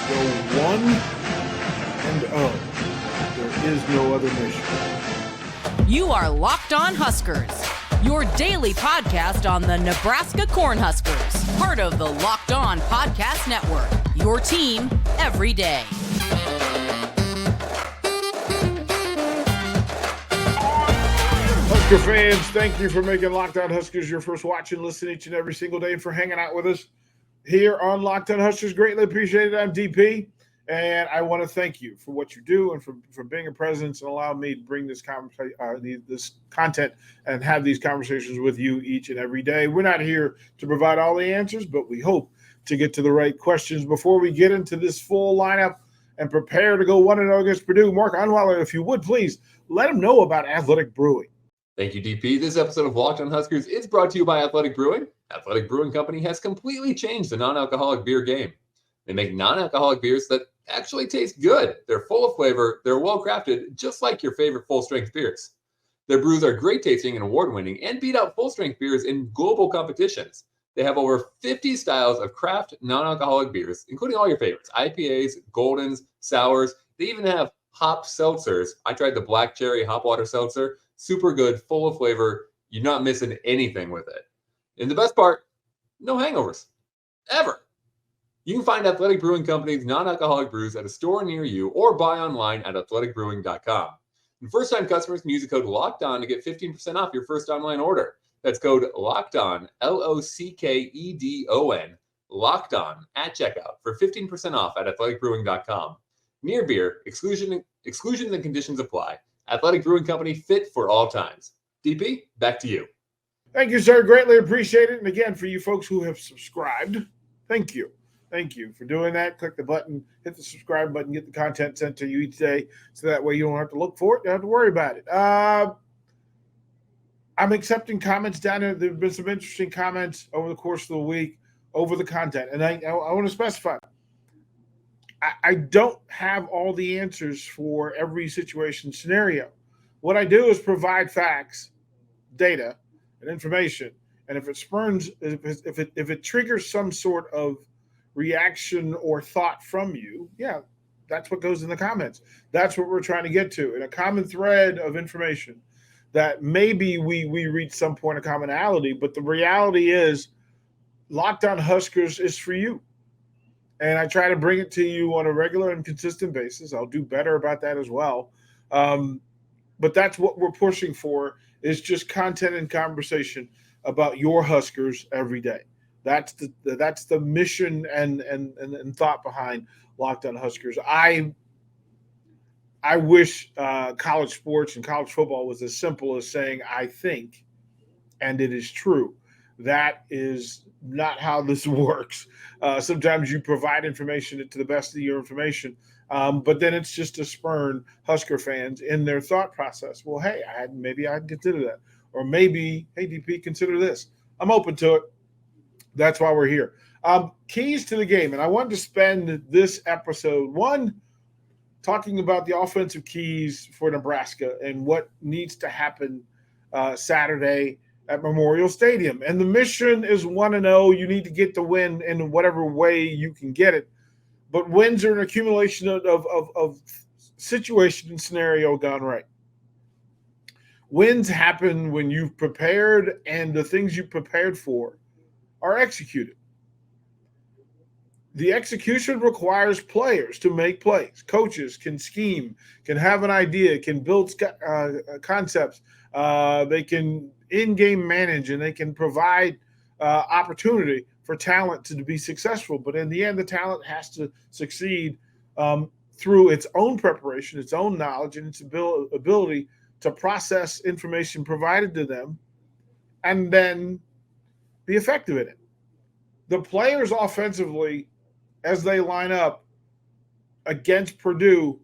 Go 1-0. There is no other mission. You are Locked On Huskers, your daily podcast on the Nebraska Cornhuskers, part of the Locked On Podcast Network, your team every day. Husker fans, thank you for making Locked On Huskers your first watch and listen each and every single day, and for hanging out with us here on Locked On Huskers. Greatly appreciate it. I'm DP, and I want to thank you for what you do and for being a presence and allowing me to bring this content and have these conversations with you each and every day. We're not here to provide all the answers, but we hope to get to the right questions before we get into this full lineup and prepare to go 1-0 against Purdue. Mark Onweiler, if you would, please let them know about Athletic Brewing. Thank you, DP. This episode of Locked On Huskers is brought to you by Athletic Brewing. Athletic Brewing Company has completely changed the non-alcoholic beer game. They make non-alcoholic beers that actually taste good. They're full of flavor. They're well-crafted, just like your favorite full-strength beers. Their brews are great tasting and award-winning and beat out full-strength beers in global competitions. They have over 50 styles of craft non-alcoholic beers, including all your favorites, IPAs, Goldens, Sours. They even have hop seltzers. I tried the black cherry hop water seltzer. Super good, full of flavor. You're not missing anything with it. And the best part, no hangovers. Ever. You can find Athletic Brewing Company's non-alcoholic brews at a store near you or buy online at athleticbrewing.com. And first-time customers can use the code LOCKEDON to get 15% off your first online order. That's code LOCKEDON, LOCKEDON, LOCKEDON at checkout for 15% off at athleticbrewing.com. Near beer, exclusions and conditions apply. Athletic Brewing Company, fit for all times. DP, back to you. Thank you, sir. Greatly appreciate it. And again, for you folks who have subscribed, thank you. Thank you for doing that. Click the button, hit the subscribe button, get the content sent to you each day, so that way you don't have to look for it. You don't have to worry about it. I'm accepting comments down there. There have been some interesting comments over the course of the week over the content. And I want to specify, I don't have all the answers for every situation scenario. What I do is provide facts, data, and information. And if it spurns, if it triggers some sort of reaction or thought from you, yeah, that's what goes in the comments. That's what we're trying to get to. In a common thread of information that maybe we reach some point of commonality, but the reality is Locked On Huskers is for you. And I try to bring it to you on a regular and consistent basis. I'll do better about that as well. But that's what we're pushing for, is just content and conversation about your Huskers every day. That's the mission and thought behind Locked On Huskers. I wish college sports and college football was as simple as saying, I think, and it is true. That is not how this works. Sometimes you provide information to the best of your information, but then it's just to spurn Husker fans in their thought process. Well, hey, maybe I'd consider that. Or maybe, hey, DP, consider this. I'm open to it. That's why we're here. Keys to the game. And I wanted to spend this episode, one, talking about the offensive keys for Nebraska and what needs to happen Saturday at Memorial Stadium. And the mission is 1-0. You need to get the win in whatever way you can get it. But wins are an accumulation of situation and scenario gone right. Wins happen when you've prepared and the things you prepared for are executed. The execution requires players to make plays. Coaches can scheme, can have an idea, can build concepts. They can in-game manage, and they can provide opportunity for talent to be successful. But in the end, the talent has to succeed through its own preparation, its own knowledge, and its ability to process information provided to them and then be effective in it. The players offensively, as they line up against Purdue,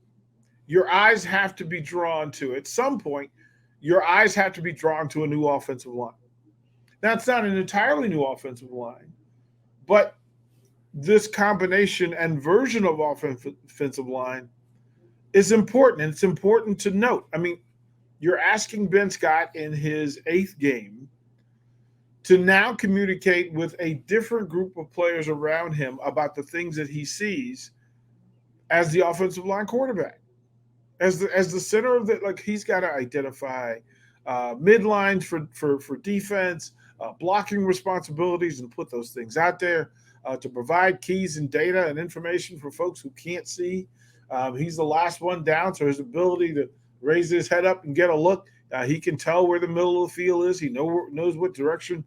your eyes have to be drawn to, at some point, your eyes have to be drawn to a new offensive line. Now, it's not an entirely new offensive line, but this combination and version of offensive line is important, and it's important to note. I mean, you're asking Ben Scott in his 8th game to now communicate with a different group of players around him about the things that he sees as the offensive line quarterback, as the center of the, like, he's got to identify midlines for defense, blocking responsibilities, and put those things out there to provide keys and data and information for folks who can't see. He's the last one down, so his ability to raise his head up and get a look, he can tell where the middle of the field is. He knows what direction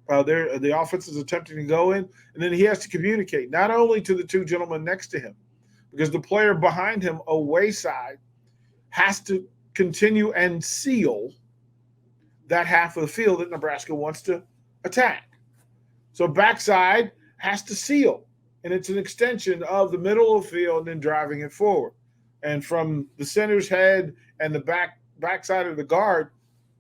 the offense is attempting to go in, and then he has to communicate not only to the two gentlemen next to him, because the player behind him, away side, has to continue and seal that half of the field that Nebraska wants to attack. So backside has to seal, and it's an extension of the middle of the field and then driving it forward. And from the center's head and the backside of the guard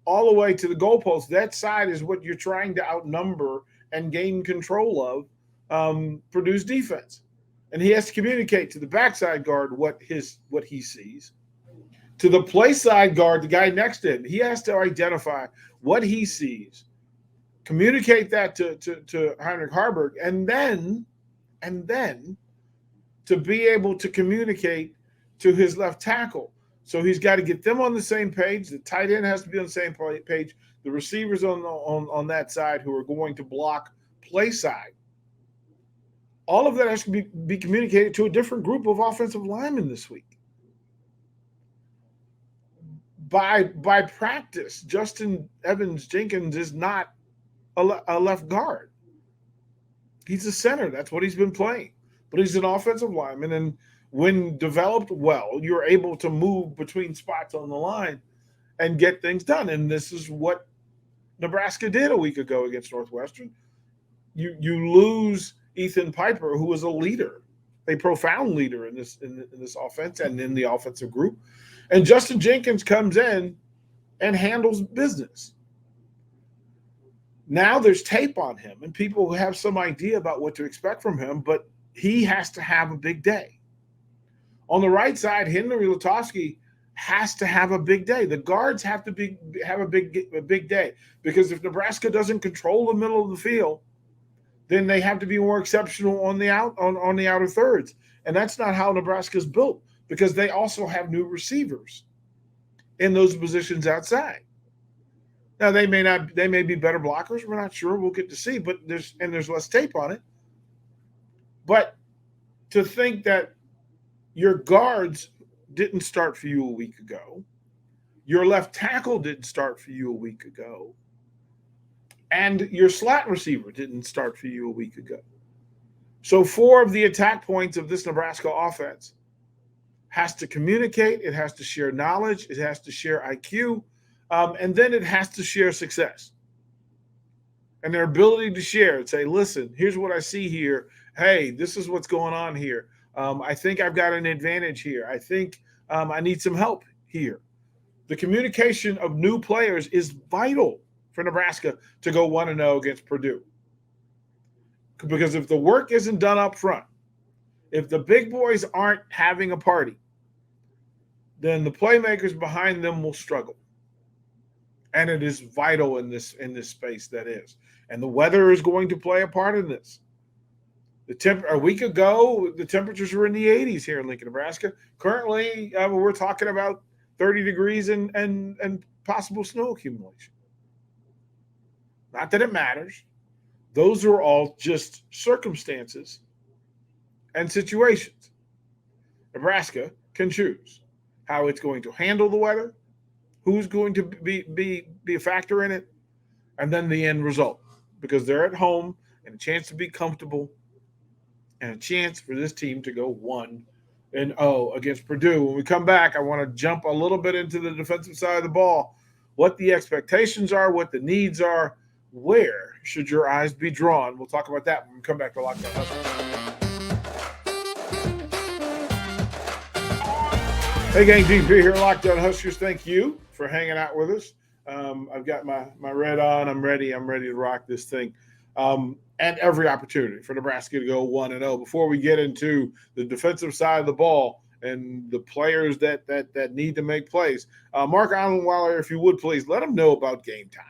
all the way to the goalpost, that side is what you're trying to outnumber and gain control of Purdue's defense. And he has to communicate to the backside guard what he sees. To the play side guard, the guy next to him, he has to identify what he sees, communicate that to Heinrich Harburg, and then to be able to communicate to his left tackle. So he's got to get them on the same page. The tight end has to be on the same page. The receivers on that side who are going to block play side. All of that has to be communicated to a different group of offensive linemen this week. By practice, Justin Evans Jenkins is not a left guard. He's a center. That's what he's been playing. But he's an offensive lineman, and when developed well, you're able to move between spots on the line and get things done. And this is what Nebraska did a week ago against Northwestern. You lose Ethan Piper, who was a leader, a profound leader in this offense and in the offensive group. And Justin Jenkins comes in and handles business. Now there's tape on him, and people have some idea about what to expect from him, but he has to have a big day. On the right side, Henry Lutovsky has to have a big day. The guards have to have a big day, because if Nebraska doesn't control the middle of the field, then they have to be more exceptional on the outer thirds. And that's not how Nebraska's built, because they also have new receivers in those positions outside. Now they may be better blockers. We're not sure. We'll get to see, but there's less tape on it. But to think that your guards didn't start for you a week ago, your left tackle didn't start for you a week ago, and your slot receiver didn't start for you a week ago. So 4 of the attack points of this Nebraska offense has to communicate, it has to share knowledge, it has to share IQ, and then it has to share success. And their ability to share and say, listen, here's what I see here. Hey, this is what's going on here. I think I've got an advantage here. I think I need some help here. The communication of new players is vital for Nebraska to go 1-0 against Purdue. Because if the work isn't done up front, if the big boys aren't having a party, then the playmakers behind them will struggle. And it is vital in this space that is. And the weather is going to play a part in this. A week ago, the temperatures were in the 80s here in Lincoln, Nebraska. Currently, we're talking about 30 degrees and possible snow accumulation. Not that it matters. Those are all just circumstances and situations. Nebraska can choose how it's going to handle the weather, who's going to be a factor in it, and then the end result. Because they're at home and a chance to be comfortable and a chance for this team to go 1-0 against Purdue. When we come back, I want to jump a little bit into the defensive side of the ball, what the expectations are, what the needs are, where should your eyes be drawn. We'll talk about that when we come back to Lockdown Huskers. Hey, gang, DP here, Lockdown Huskers. Thank you for hanging out with us. I've got my red on. I'm ready to rock this thing. And every opportunity for Nebraska to go 1-0. Before we get into the defensive side of the ball and the players that need to make plays, Mark Onweiler, if you would please, let them know about Gametime.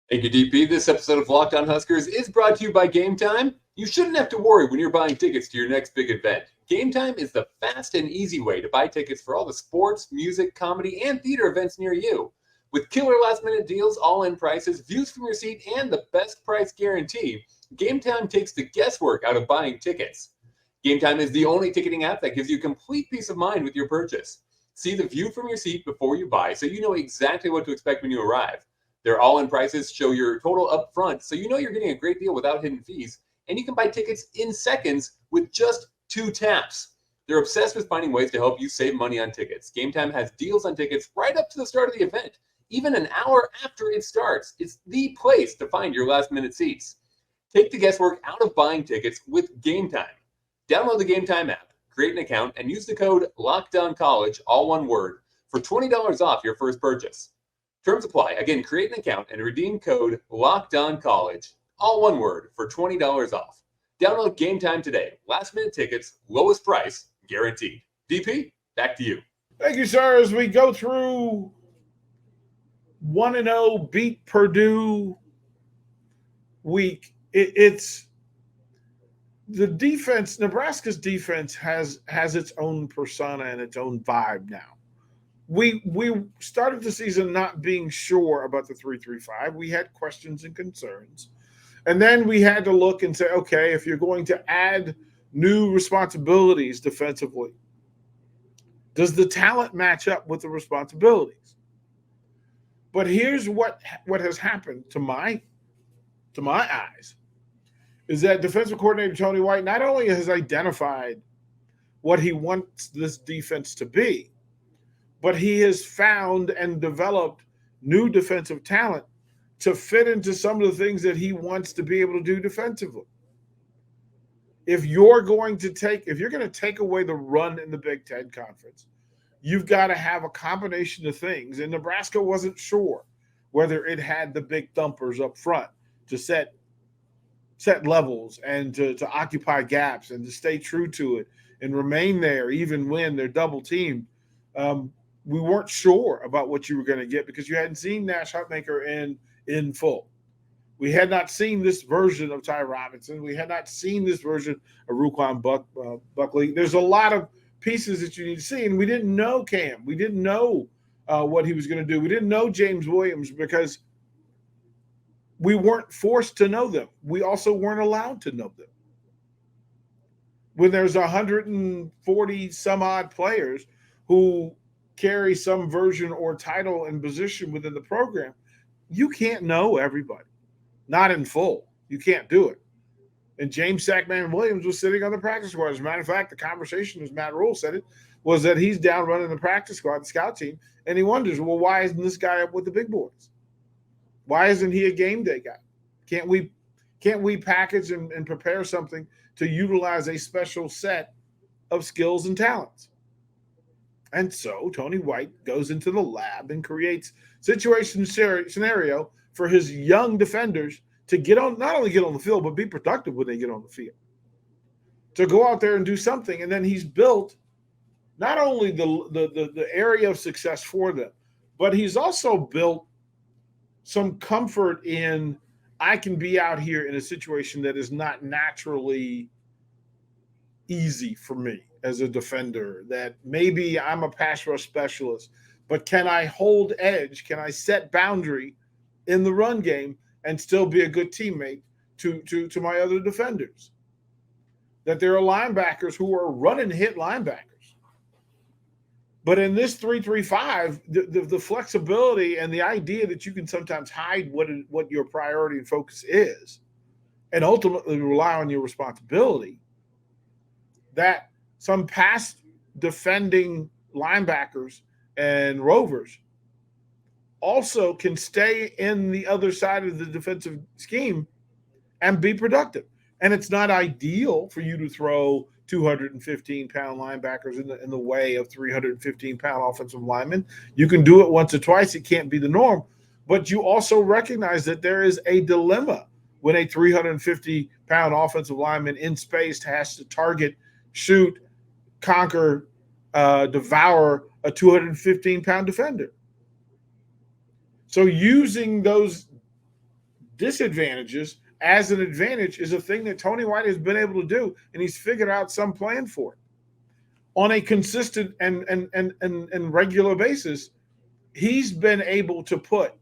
Thank you, DP. This episode of Locked On Huskers is brought to you by Gametime. You shouldn't have to worry when you're buying tickets to your next big event. Gametime is the fast and easy way to buy tickets for all the sports, music, comedy, and theater events near you. With killer last-minute deals, all-in prices, views from your seat, and the best price guarantee, Gametime takes the guesswork out of buying tickets. Gametime is the only ticketing app that gives you complete peace of mind with your purchase. See the view from your seat before you buy so you know exactly what to expect when you arrive. Their all-in prices show your total up front so you know you're getting a great deal without hidden fees, and you can buy tickets in seconds with just 2 taps. They're obsessed with finding ways to help you save money on tickets. Gametime has deals on tickets right up to the start of the event, even an hour after it starts. It's the place to find your last-minute seats. Take the guesswork out of buying tickets with Gametime. Download the Gametime app, create an account, and use the code LOCKEDONCollege, all one word, for $20 off your first purchase. Terms apply. Again, create an account and redeem code LOCKEDONCollege, all one word, for $20 off. Download Gametime today. Last-minute tickets, lowest price, guaranteed. DP, back to you. Thank you, sir. As we go through 1-0 beat Purdue week, it's the defense. Nebraska's defense has its own persona and its own vibe now. We started the season not being sure about the 3-3-5. We had questions and concerns. And then we had to look and say, okay, if you're going to add new responsibilities defensively, does the talent match up with the responsibilities? But here's what has happened to my eyes, is that defensive coordinator Tony White not only has identified what he wants this defense to be, but he has found and developed new defensive talent to fit into some of the things that he wants to be able to do defensively. If you're going to take away the run in the Big Ten Conference, you've got to have a combination of things. And Nebraska wasn't sure whether it had the big thumpers up front to set levels and to occupy gaps and to stay true to it and remain there even when they're double teamed. We weren't sure about what you were going to get because you hadn't seen Nash Hutmaker in full. We had not seen this version of Ty Robinson. We had not seen this version of Ruquan Buckley. There's a lot of pieces that you need to see, and we didn't know Cam. We didn't know what he was going to do. We didn't know James Williams because we weren't forced to know them. We also weren't allowed to know them. When there's 140 some odd players who carry some version or title and position within the program, you can't know everybody. Not in full. You can't do it. And James Sackman Williams was sitting on the practice squad. As a matter of fact, the conversation, as Matt Rule said it, was that he's down running the practice squad, the scout team, and he wonders, well, why isn't this guy up with the big boys? Why isn't he a game day guy? Can't we package and prepare something to utilize a special set of skills and talents? And so Tony White goes into the lab and creates scenario for his young defenders to not only get on the field, but be productive when they get on the field. To go out there and do something. And then he's built not only the area of success for them, but he's also built some comfort in, I can be out here in a situation that is not naturally easy for me as a defender, that maybe I'm a pass rush specialist, but can I hold edge? Can I set boundary in the run game and still be a good teammate to my other defenders? That there are linebackers who are run and hit linebackers. But in this 3-3-5, the flexibility and the idea that you can sometimes hide what your priority and focus is and ultimately rely on your responsibility, that some past defending linebackers and rovers also can stay in the other side of the defensive scheme and be productive. And it's not ideal for you to throw 215-pound linebackers in the way of 315-pound offensive linemen. You can do it once or twice. It can't be the norm. But you also recognize that there is a dilemma when a 350-pound offensive lineman in space has to target, shoot, conquer, devour a 215-pound defender. So using those disadvantages as an advantage is a thing that Tony White has been able to do, and he's figured out some plan for it. on a consistent and regular basis, he's been able to put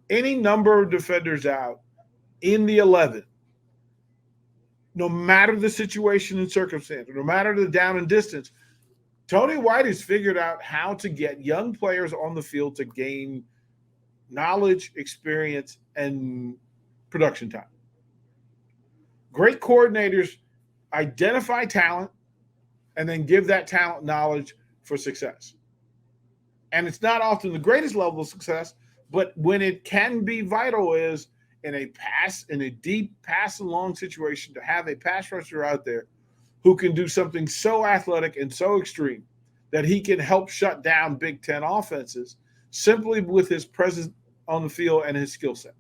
any number of defenders out in the 11, no matter the situation and circumstance, no matter the down and distance. Tony White has figured out how to get young players on the field to gain knowledge, experience, and production time. Great coordinators identify talent and then give that talent knowledge for success. And it's not often the greatest level of success, but when it can be vital is in a deep pass and long situation to have a pass rusher out there who can do something so athletic and so extreme that he can help shut down Big Ten offenses simply with his presence on the field and his skill set.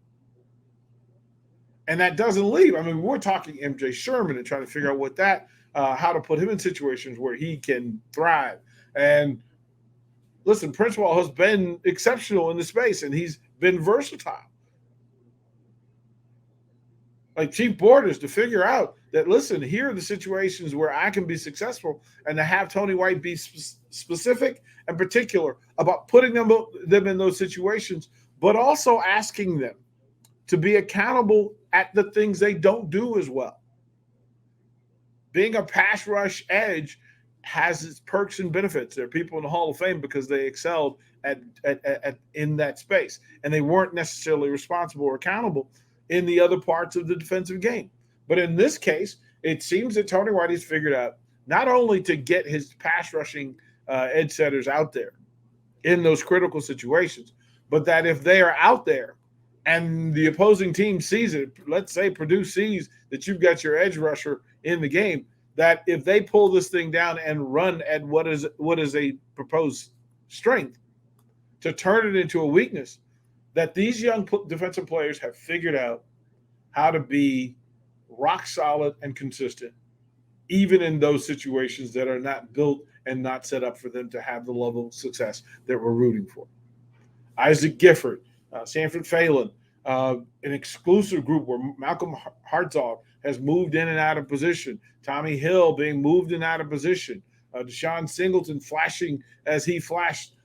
And that doesn't leave. I mean, we're talking MJ Sherman and trying to figure out how to put him in situations where he can thrive. And listen, Prince Wall has been exceptional in the space, and he's been versatile. Like Chief Borders, to figure out that, listen, here are the situations where I can be successful, and to have Tony White be specific and particular about putting them in those situations, but also asking them to be accountable at the things they don't do as well. Being a pass rush edge has its perks and benefits. There are people in the Hall of Fame because they excelled in that space, and they weren't necessarily responsible or accountable in the other parts of the defensive game. But in this case, it seems that Tony White has figured out not only to get his pass rushing edge setters out there in those critical situations, but that if they are out there and the opposing team sees it, let's say Purdue sees that you've got your edge rusher in the game, that if they pull this thing down and run at what is a proposed strength to turn it into a weakness, that these young defensive players have figured out how to be rock solid and consistent, even in those situations that are not built and not set up for them to have the level of success that we're rooting for. Isaac Gifford, Sanford Phelan, an exclusive group where Malcolm Hartzog has moved in and out of position, Tommy Hill being moved in and out of position, Deshaun Singleton flashing as he flashed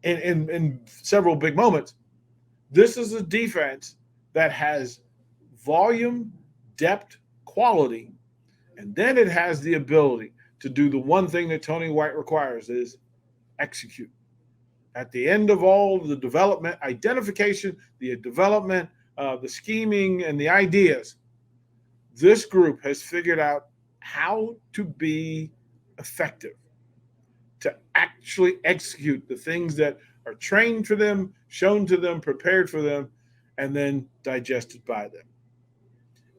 in several big moments. This is a defense that has volume, depth, quality, and then it has the ability to do the one thing that Tony White requires is execute. At the end of all the development, identification, the development, the scheming, and the ideas, this group has figured out how to be effective, to actually execute the things that are trained for them, shown to them, prepared for them, and then digested by them.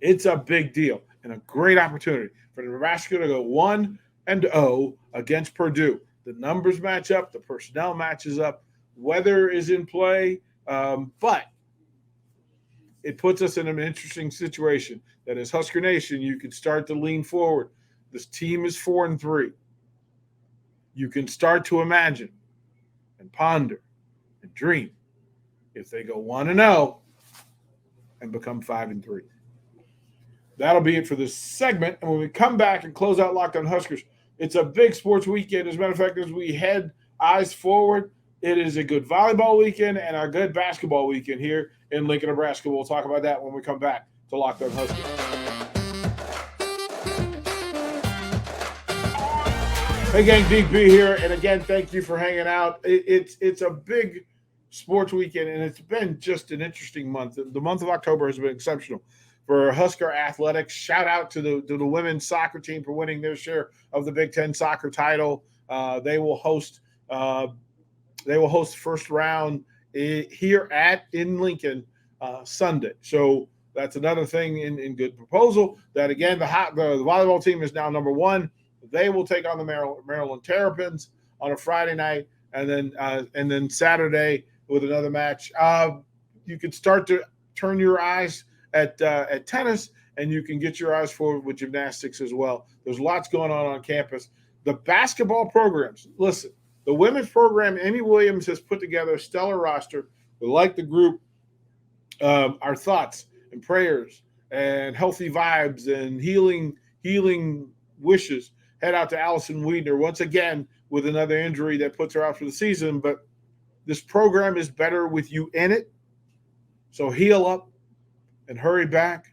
It's a big deal and a great opportunity for Nebraska to go 1-0 against Purdue. The numbers match up, the personnel matches up, weather is in play, but it puts us in an interesting situation that as Husker Nation, you can start to lean forward. This team is 4-3. You can start to imagine and ponder and dream if they go 1-0 and become 5-3. That'll be it for this segment. And when we come back and close out Locked On Huskers, it's a big sports weekend. As a matter of fact, as we head eyes forward, it is a good volleyball weekend and a good basketball weekend here in Lincoln, Nebraska. We'll talk about that when we come back to Locked On Huskers. Hey, gang, DB here. And again, thank you for hanging out. It's a big sports weekend, and it's been just an interesting month. The month of October has been exceptional for Husker athletics. Shout out to the women's soccer team for winning their share of the Big Ten soccer title. They will host first round here in Lincoln Sunday. So that's another thing in good proposal. That again, the volleyball team is now number one. They will take on the Maryland Terrapins on a Friday night, and then Saturday with another match. You can start to turn your eyes at tennis, and you can get your eyes forward with gymnastics as well. There's lots going on campus. The basketball programs, listen, the women's program, Amy Williams has put together a stellar roster. We like the group. Our thoughts and prayers and healthy vibes and healing wishes head out to Allison Wiedner once again with another injury that puts her out for the season. But this program is better with you in it. So heal up and hurry back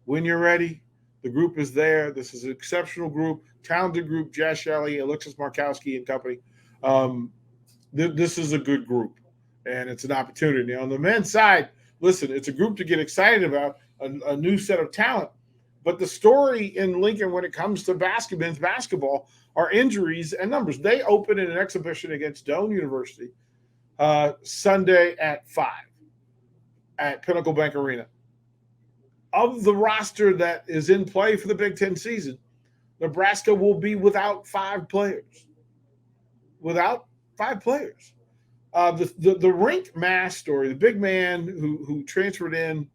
when you're ready. The group is there. This is an exceptional group, talented group. Jess Shelley, Alexis Markowski and company. This is a good group, and it's an opportunity. On the men's side, listen, it's a group to get excited about, a new set of talent. But the story in Lincoln when it comes to men's basketball are injuries and numbers. They open in an exhibition against Doane University Sunday at 5 at Pinnacle Bank Arena. Of the roster that is in play for the Big Ten season, Nebraska will be without 5 players. Without 5 players. The Rink Mass story, the big man who transferred in,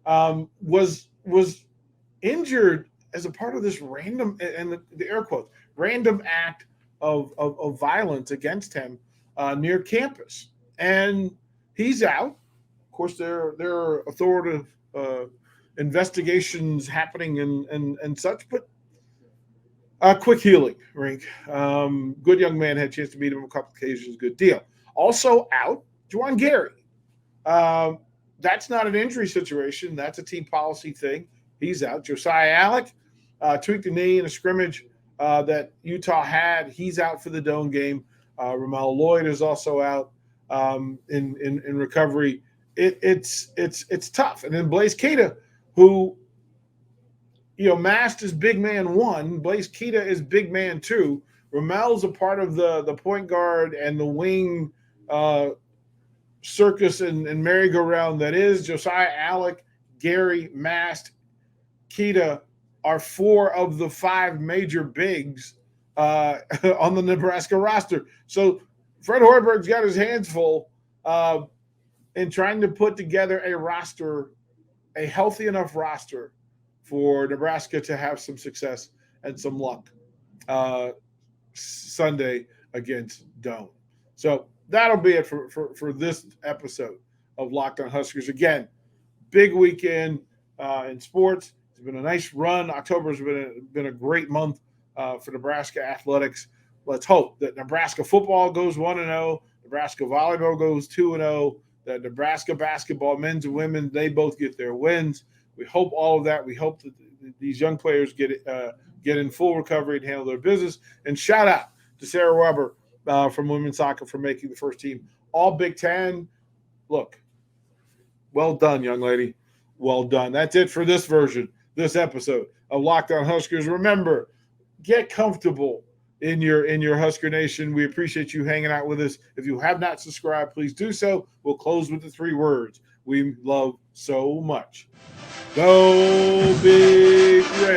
was injured as a part of this random, and the air quotes, random act of violence against him near campus. And he's out. Of course, there are authoritative investigations happening and such, but quick healing, Rink. Good young man, had a chance to meet him on a couple occasions. Good deal. Also out, Juwan Gary. That's not an injury situation. That's a team policy thing. He's out. Josiah Alec tweaked the knee in a scrimmage that Utah had. He's out for the Doane game. Ramel Lloyd is also out in recovery. It's tough. And then Blaise Keita, who Mast is big man 1. Blaise Keita is big man 2. Ramel's a part of the point guard and the wing circus and merry-go-round that is. Josiah Alec, Gary, Mast, Keita are 4 of the 5 major bigs on the Nebraska roster. So Fred Hoiberg's got his hands full in trying to put together a roster, a healthy enough roster for Nebraska to have some success and some luck Sunday against Doane. So that'll be it for this episode of Locked On Huskers. Again, big weekend in sports. It's been a nice run. October has been a great month for Nebraska athletics. Let's hope that Nebraska football goes 1-0, Nebraska volleyball goes 2-0, that Nebraska basketball, men's and women, they both get their wins. We hope all of that. We hope that these young players get in full recovery and handle their business. And shout out to Sarah Weber from women's soccer for making the first team all Big Ten. Look, well done, young lady. Well done. That's it for this episode of Locked On Huskers. Remember, get comfortable in your Husker Nation. We appreciate you hanging out with us. If you have not subscribed, please do so. We'll close with the 3 words we love so much. Go Big Red.